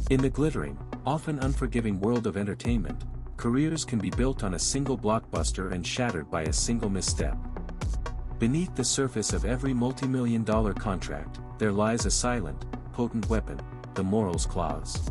In the glittering, often unforgiving world of entertainment, careers can be built on a single blockbuster and shattered by a single misstep. Beneath the surface of every multi-million-dollar contract, there lies a silent, potent weapon, the morals clause.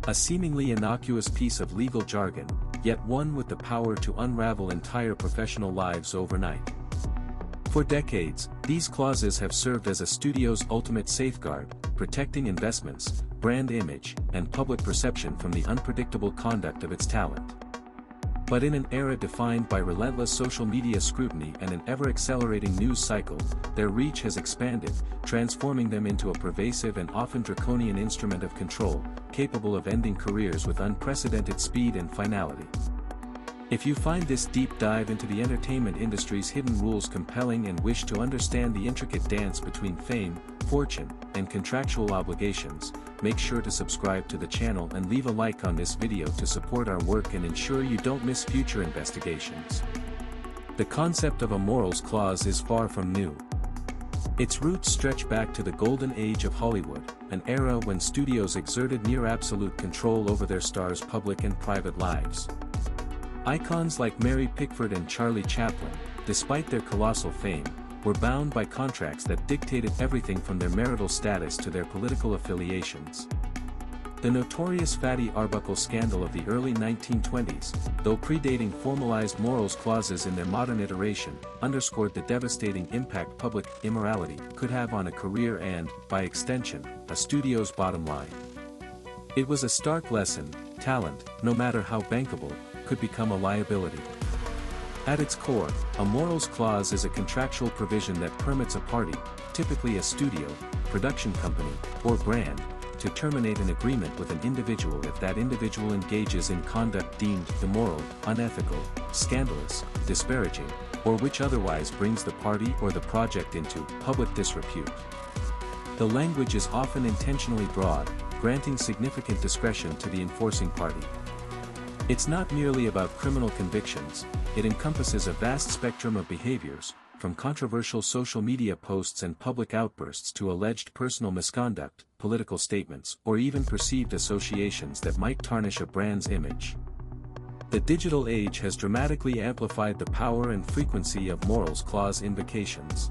A seemingly innocuous piece of legal jargon, yet one with the power to unravel entire professional lives overnight. For decades, these clauses have served as a studio's ultimate safeguard, protecting investments, brand image, and public perception from the unpredictable conduct of its talent. But in an era defined by relentless social media scrutiny and an ever-accelerating news cycle, their reach has expanded, transforming them into a pervasive and often draconian instrument of control, capable of ending careers with unprecedented speed and finality. If you find this deep dive into the entertainment industry's hidden rules compelling and wish to understand the intricate dance between fame, fortune, and contractual obligations, make sure to subscribe to the channel and leave a like on this video to support our work and ensure you don't miss future investigations. The concept of a morals clause is far from new. Its roots stretch back to the golden age of Hollywood, an era when studios exerted near-absolute control over their stars' public and private lives. Icons like Mary Pickford and Charlie Chaplin, despite their colossal fame, were bound by contracts that dictated everything from their marital status to their political affiliations. The notorious Fatty Arbuckle scandal of the early 1920s, though predating formalized morals clauses in their modern iteration, underscored the devastating impact public immorality could have on a career and, by extension, a studio's bottom line. It was a stark lesson: talent, no matter how bankable, could become a liability. At its core, a morals clause is a contractual provision that permits a party, typically a studio, production company, or brand, to terminate an agreement with an individual if that individual engages in conduct deemed immoral, unethical, scandalous, disparaging, or which otherwise brings the party or the project into public disrepute. The language is often intentionally broad, granting significant discretion to the enforcing party. It's not merely about criminal convictions, it encompasses a vast spectrum of behaviors, from controversial social media posts and public outbursts to alleged personal misconduct, political statements, or even perceived associations that might tarnish a brand's image. The digital age has dramatically amplified the power and frequency of morals clause invocations.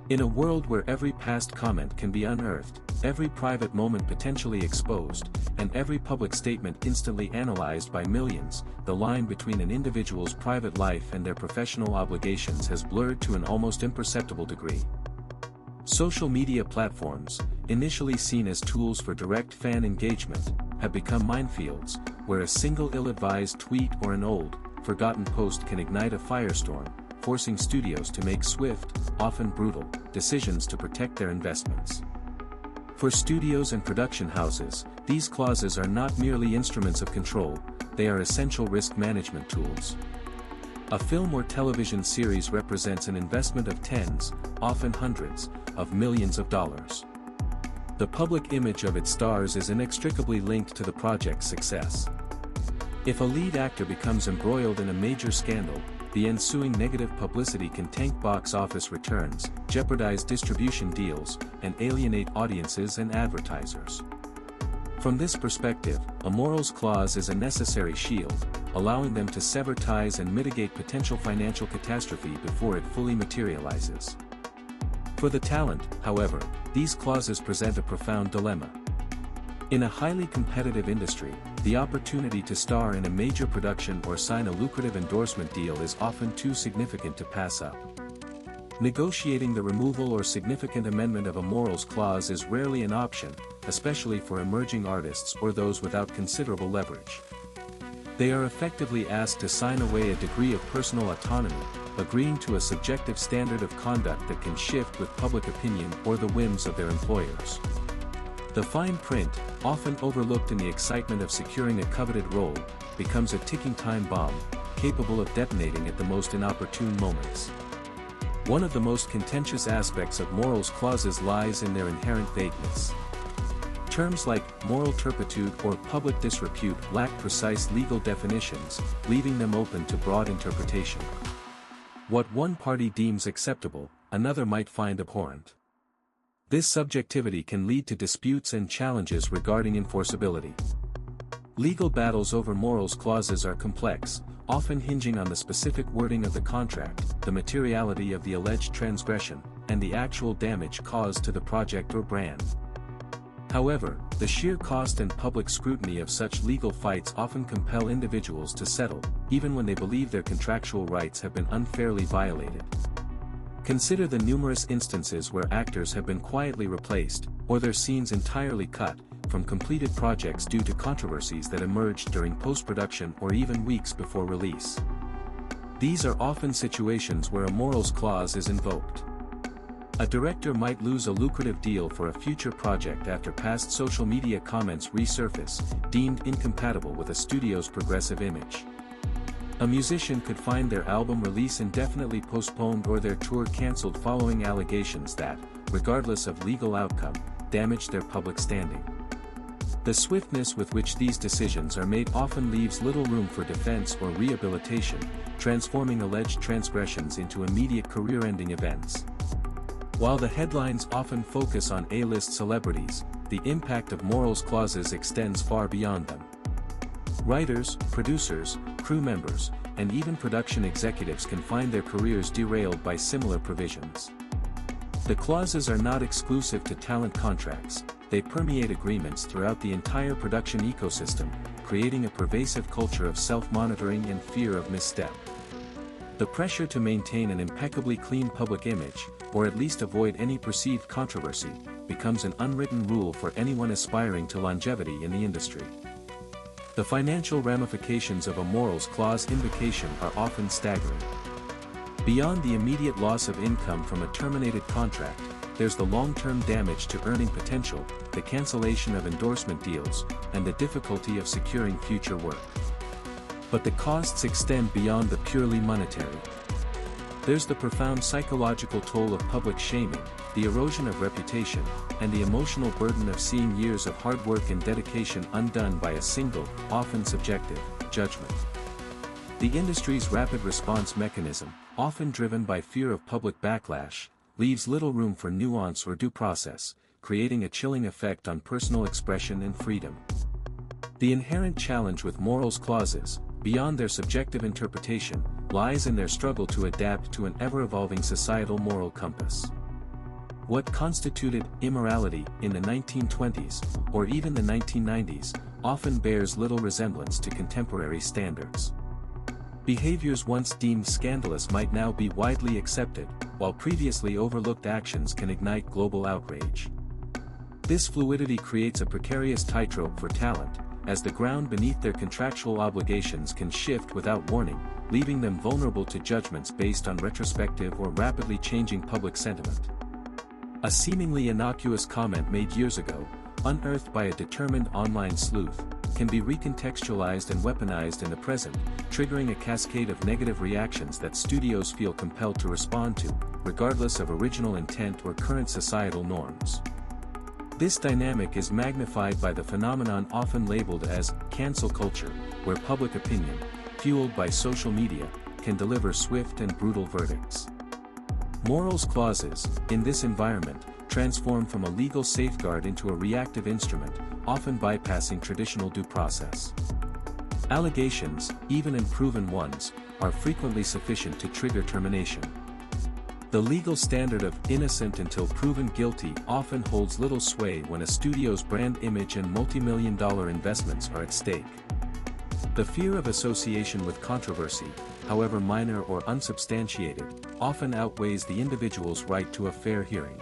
In a world where every past comment can be unearthed, every private moment potentially exposed, and every public statement instantly analyzed by millions, the line between an individual's private life and their professional obligations has blurred to an almost imperceptible degree. Social media platforms, initially seen as tools for direct fan engagement, have become minefields, where a single ill-advised tweet or an old, forgotten post can ignite a firestorm, forcing studios to make swift, often brutal, decisions to protect their investments. For studios and production houses, these clauses are not merely instruments of control, they are essential risk management tools. A film or television series represents an investment of tens, often hundreds, of millions of dollars. The public image of its stars is inextricably linked to the project's success. If a lead actor becomes embroiled in a major scandal, the ensuing negative publicity can tank box office returns, jeopardize distribution deals, and alienate audiences and advertisers. From this perspective, a morals clause is a necessary shield, allowing them to sever ties and mitigate potential financial catastrophe before it fully materializes. For the talent, however, these clauses present a profound dilemma. In a highly competitive industry, the opportunity to star in a major production or sign a lucrative endorsement deal is often too significant to pass up. Negotiating the removal or significant amendment of a morals clause is rarely an option, especially for emerging artists or those without considerable leverage. They are effectively asked to sign away a degree of personal autonomy, agreeing to a subjective standard of conduct that can shift with public opinion or the whims of their employers. The fine print, often overlooked in the excitement of securing a coveted role, becomes a ticking time bomb, capable of detonating at the most inopportune moments. One of the most contentious aspects of morals clauses lies in their inherent vagueness. Terms like moral turpitude or public disrepute lack precise legal definitions, leaving them open to broad interpretation. What one party deems acceptable, another might find abhorrent. This subjectivity can lead to disputes and challenges regarding enforceability. Legal battles over morals clauses are complex, often hinging on the specific wording of the contract, the materiality of the alleged transgression, and the actual damage caused to the project or brand. However, the sheer cost and public scrutiny of such legal fights often compel individuals to settle, even when they believe their contractual rights have been unfairly violated. Consider the numerous instances where actors have been quietly replaced, or their scenes entirely cut, from completed projects due to controversies that emerged during post-production or even weeks before release. These are often situations where a morals clause is invoked. A director might lose a lucrative deal for a future project after past social media comments resurface, deemed incompatible with a studio's progressive image. A musician could find their album release indefinitely postponed or their tour cancelled following allegations that, regardless of legal outcome, damaged their public standing. The swiftness with which these decisions are made often leaves little room for defense or rehabilitation, transforming alleged transgressions into immediate career-ending events. While the headlines often focus on A-list celebrities, the impact of morals clauses extends far beyond them. Writers, producers, crew members, and even production executives can find their careers derailed by similar provisions. The clauses are not exclusive to talent contracts, they permeate agreements throughout the entire production ecosystem, creating a pervasive culture of self-monitoring and fear of misstep. The pressure to maintain an impeccably clean public image, or at least avoid any perceived controversy, becomes an unwritten rule for anyone aspiring to longevity in the industry. The financial ramifications of a morals clause invocation are often staggering. Beyond the immediate loss of income from a terminated contract, there's the long-term damage to earning potential, the cancellation of endorsement deals, and the difficulty of securing future work. But the costs extend beyond the purely monetary. There's the profound psychological toll of public shaming, the erosion of reputation, and the emotional burden of seeing years of hard work and dedication undone by a single, often subjective, judgment. The industry's rapid response mechanism, often driven by fear of public backlash, leaves little room for nuance or due process, creating a chilling effect on personal expression and freedom. The inherent challenge with morals clauses, beyond their subjective interpretation, lies in their struggle to adapt to an ever-evolving societal moral compass. What constituted immorality in the 1920s, or even the 1990s, often bears little resemblance to contemporary standards. Behaviors once deemed scandalous might now be widely accepted, while previously overlooked actions can ignite global outrage. This fluidity creates a precarious tightrope for talent, as the ground beneath their contractual obligations can shift without warning, leaving them vulnerable to judgments based on retrospective or rapidly changing public sentiment. A seemingly innocuous comment made years ago, unearthed by a determined online sleuth, can be recontextualized and weaponized in the present, triggering a cascade of negative reactions that studios feel compelled to respond to, regardless of original intent or current societal norms. This dynamic is magnified by the phenomenon often labeled as cancel culture, where public opinion, fueled by social media, can deliver swift and brutal verdicts. Morals clauses, in this environment, transform from a legal safeguard into a reactive instrument, often bypassing traditional due process. Allegations, even unproven ones, are frequently sufficient to trigger termination. The legal standard of innocent until proven guilty often holds little sway when a studio's brand image and multi-million-dollar investments are at stake. The fear of association with controversy, however minor or unsubstantiated, often outweighs the individual's right to a fair hearing.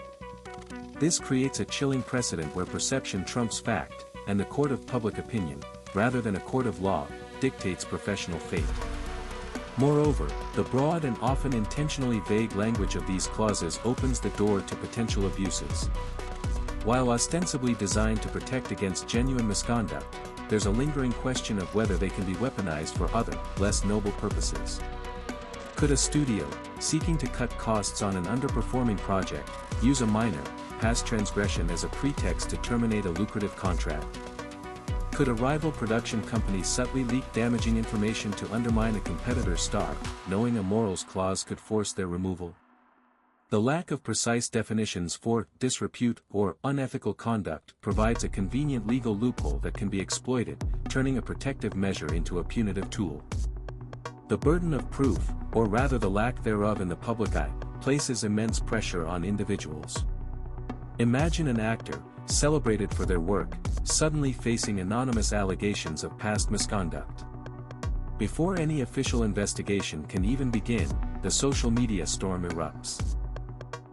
This creates a chilling precedent where perception trumps fact, and the court of public opinion, rather than a court of law, dictates professional fate. Moreover, the broad and often intentionally vague language of these clauses opens the door to potential abuses. While ostensibly designed to protect against genuine misconduct, there's a lingering question of whether they can be weaponized for other, less noble purposes. Could a studio, seeking to cut costs on an underperforming project, use a minor, past transgression as a pretext to terminate a lucrative contract? Could a rival production company subtly leak damaging information to undermine a competitor's star, knowing a morals clause could force their removal? The lack of precise definitions for disrepute or unethical conduct provides a convenient legal loophole that can be exploited, turning a protective measure into a punitive tool. The burden of proof, or rather the lack thereof in the public eye, places immense pressure on individuals. Imagine an actor, celebrated for their work, suddenly facing anonymous allegations of past misconduct. Before any official investigation can even begin, the social media storm erupts.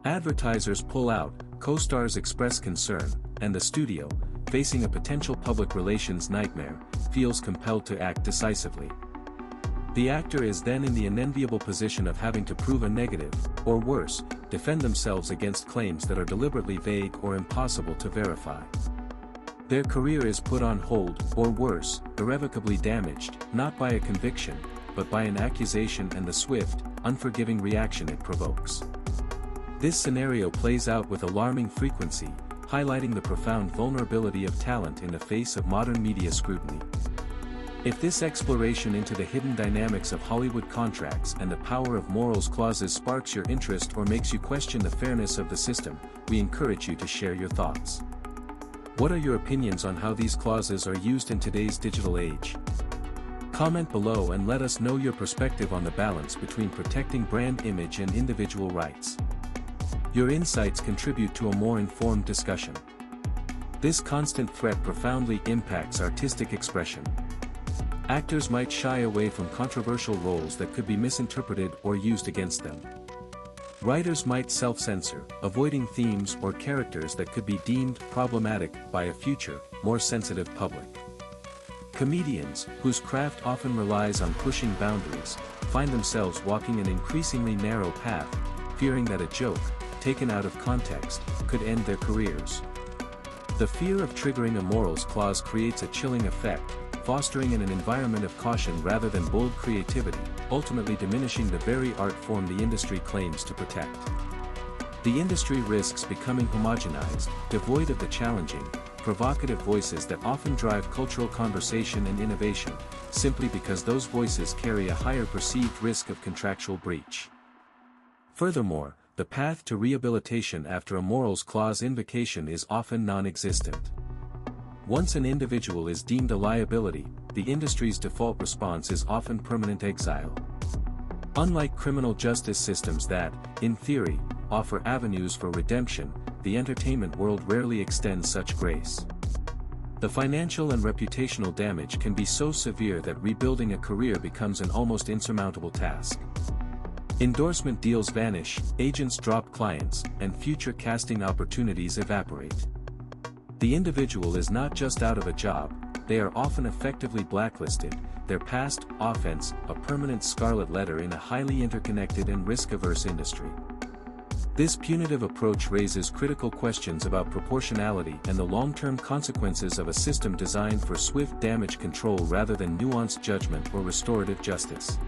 Advertisers pull out, co-stars express concern, and the studio, facing a potential public relations nightmare, feels compelled to act decisively. The actor is then in the unenviable position of having to prove a negative, or worse, defend themselves against claims that are deliberately vague or impossible to verify. Their career is put on hold, or worse, irrevocably damaged, not by a conviction, but by an accusation and the swift, unforgiving reaction it provokes. This scenario plays out with alarming frequency, highlighting the profound vulnerability of talent in the face of modern media scrutiny. If this exploration into the hidden dynamics of Hollywood contracts and the power of morals clauses sparks your interest or makes you question the fairness of the system, we encourage you to share your thoughts. What are your opinions on how these clauses are used in today's digital age? Comment below and let us know your perspective on the balance between protecting brand image and individual rights. Your insights contribute to a more informed discussion. This constant threat profoundly impacts artistic expression. Actors might shy away from controversial roles that could be misinterpreted or used against them. Writers might self-censor, avoiding themes or characters that could be deemed problematic by a future, more sensitive public. Comedians, whose craft often relies on pushing boundaries, find themselves walking an increasingly narrow path, fearing that a joke, taken out of context, could end their careers. The fear of triggering a morals clause creates a chilling effect, fostering an environment of caution rather than bold creativity, ultimately diminishing the very art form the industry claims to protect. The industry risks becoming homogenized, devoid of the challenging, provocative voices that often drive cultural conversation and innovation, simply because those voices carry a higher perceived risk of contractual breach. Furthermore, the path to rehabilitation after a morals clause invocation is often non-existent. Once an individual is deemed a liability, the industry's default response is often permanent exile. Unlike criminal justice systems that, in theory, offer avenues for redemption, the entertainment world rarely extends such grace. The financial and reputational damage can be so severe that rebuilding a career becomes an almost insurmountable task. Endorsement deals vanish, agents drop clients, and future casting opportunities evaporate. The individual is not just out of a job, they are often effectively blacklisted, their past offense a permanent scarlet letter in a highly interconnected and risk-averse industry. This punitive approach raises critical questions about proportionality and the long-term consequences of a system designed for swift damage control rather than nuanced judgment or restorative justice.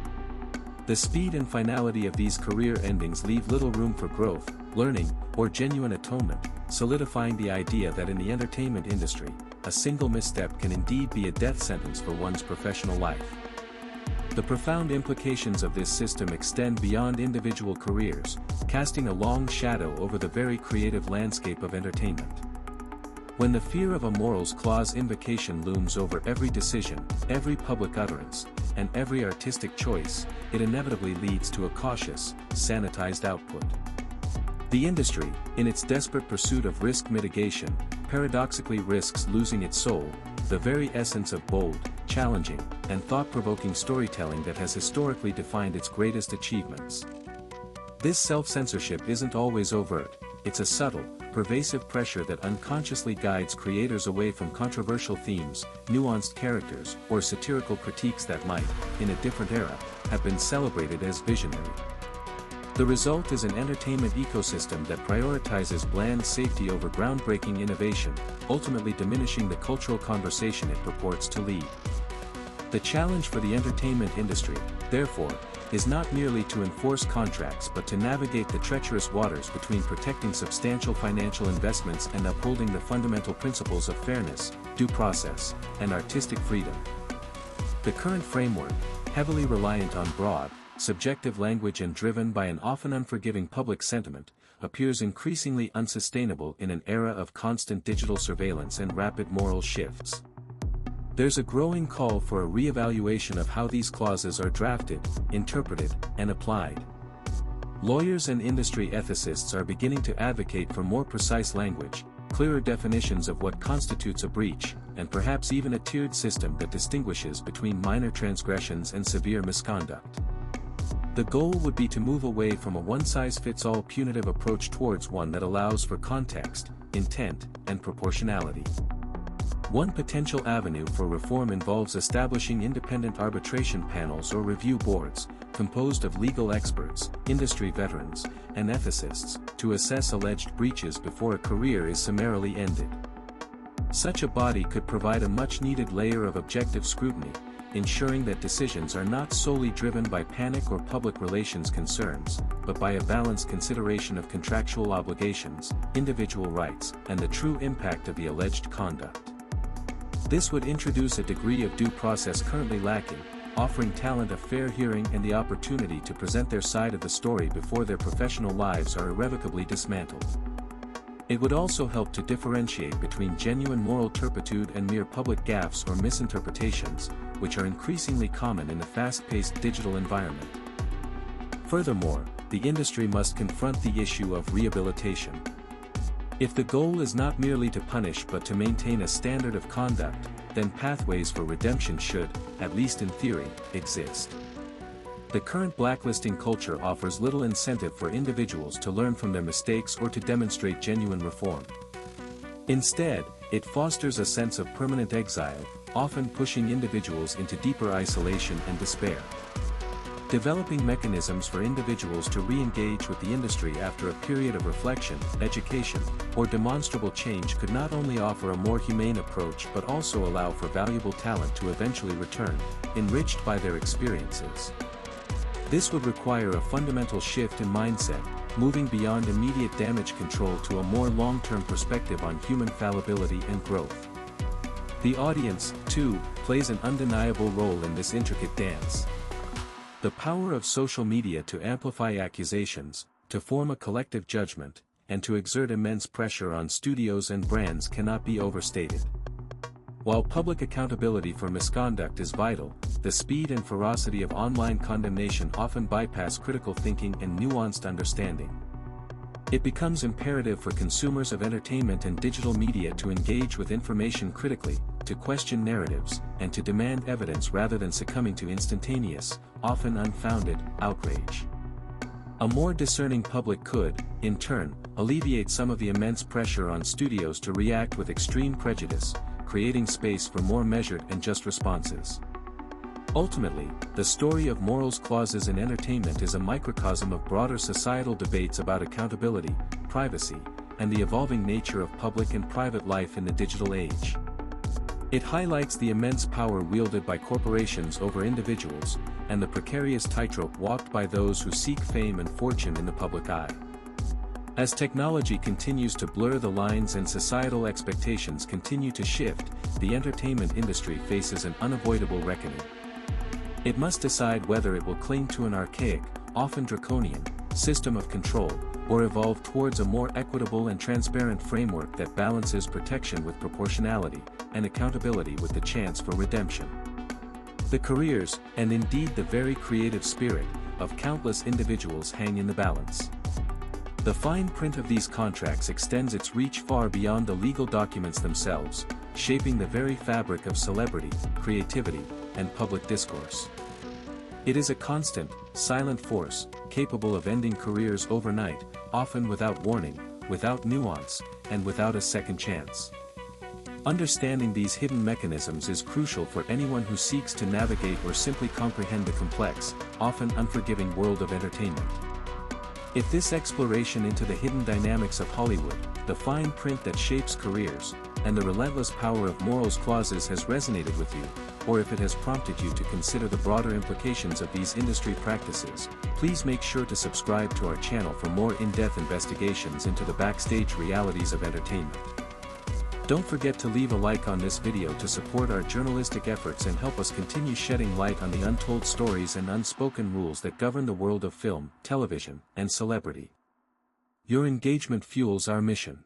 The speed and finality of these career endings leave little room for growth, learning, or genuine atonement, solidifying the idea that in the entertainment industry, a single misstep can indeed be a death sentence for one's professional life. The profound implications of this system extend beyond individual careers, casting a long shadow over the very creative landscape of entertainment. When the fear of a morals clause invocation looms over every decision, every public utterance, and every artistic choice, it inevitably leads to a cautious, sanitized output. The industry, in its desperate pursuit of risk mitigation, paradoxically risks losing its soul, the very essence of bold, challenging, and thought-provoking storytelling that has historically defined its greatest achievements. This self-censorship isn't always overt, it's a subtle, pervasive pressure that unconsciously guides creators away from controversial themes, nuanced characters, or satirical critiques that might, in a different era, have been celebrated as visionary. The result is an entertainment ecosystem that prioritizes bland safety over groundbreaking innovation, ultimately diminishing the cultural conversation it purports to lead. The challenge for the entertainment industry, therefore, is not merely to enforce contracts but to navigate the treacherous waters between protecting substantial financial investments and upholding the fundamental principles of fairness, due process, and artistic freedom. The current framework, heavily reliant on broad, subjective language and driven by an often unforgiving public sentiment, appears increasingly unsustainable in an era of constant digital surveillance and rapid moral shifts. There's a growing call for a re-evaluation of how these clauses are drafted, interpreted, and applied. Lawyers and industry ethicists are beginning to advocate for more precise language, clearer definitions of what constitutes a breach, and perhaps even a tiered system that distinguishes between minor transgressions and severe misconduct. The goal would be to move away from a one-size-fits-all punitive approach towards one that allows for context, intent, and proportionality. One potential avenue for reform involves establishing independent arbitration panels or review boards, composed of legal experts, industry veterans, and ethicists, to assess alleged breaches before a career is summarily ended. Such a body could provide a much-needed layer of objective scrutiny, ensuring that decisions are not solely driven by panic or public relations concerns, but by a balanced consideration of contractual obligations, individual rights, and the true impact of the alleged conduct. This would introduce a degree of due process currently lacking, offering talent a fair hearing and the opportunity to present their side of the story before their professional lives are irrevocably dismantled. It would also help to differentiate between genuine moral turpitude and mere public gaffes or misinterpretations, which are increasingly common in the fast-paced digital environment. Furthermore, the industry must confront the issue of rehabilitation. If the goal is not merely to punish but to maintain a standard of conduct, then pathways for redemption should, at least in theory, exist. The current blacklisting culture offers little incentive for individuals to learn from their mistakes or to demonstrate genuine reform. Instead, it fosters a sense of permanent exile, often pushing individuals into deeper isolation and despair. Developing mechanisms for individuals to re-engage with the industry after a period of reflection, education, or demonstrable change could not only offer a more humane approach but also allow for valuable talent to eventually return, enriched by their experiences. This would require a fundamental shift in mindset, moving beyond immediate damage control to a more long-term perspective on human fallibility and growth. The audience, too, plays an undeniable role in this intricate dance. The power of social media to amplify accusations, to form a collective judgment, and to exert immense pressure on studios and brands cannot be overstated. While public accountability for misconduct is vital, the speed and ferocity of online condemnation often bypass critical thinking and nuanced understanding. It becomes imperative for consumers of entertainment and digital media to engage with information critically, to question narratives, and to demand evidence rather than succumbing to instantaneous, often unfounded, outrage. A more discerning public could, in turn, alleviate some of the immense pressure on studios to react with extreme prejudice, creating space for more measured and just responses. Ultimately, the story of morals clauses in entertainment is a microcosm of broader societal debates about accountability, privacy, and the evolving nature of public and private life in the digital age. It highlights the immense power wielded by corporations over individuals, and the precarious tightrope walked by those who seek fame and fortune in the public eye. As technology continues to blur the lines and societal expectations continue to shift, the entertainment industry faces an unavoidable reckoning. It must decide whether it will cling to an archaic, often draconian, system of control, or evolve towards a more equitable and transparent framework that balances protection with proportionality, and accountability with the chance for redemption. The careers, and indeed the very creative spirit, of countless individuals hang in the balance. The fine print of these contracts extends its reach far beyond the legal documents themselves, shaping the very fabric of celebrity, creativity, and public discourse. It is a constant, silent force, capable of ending careers overnight, often without warning, without nuance, and without a second chance. Understanding these hidden mechanisms is crucial for anyone who seeks to navigate or simply comprehend the complex, often unforgiving world of entertainment. If this exploration into the hidden dynamics of Hollywood, the fine print that shapes careers, and the relentless power of morals clauses has resonated with you, or if it has prompted you to consider the broader implications of these industry practices, please make sure to subscribe to our channel for more in-depth investigations into the backstage realities of entertainment. Don't forget to leave a like on this video to support our journalistic efforts and help us continue shedding light on the untold stories and unspoken rules that govern the world of film, television, and celebrity. Your engagement fuels our mission.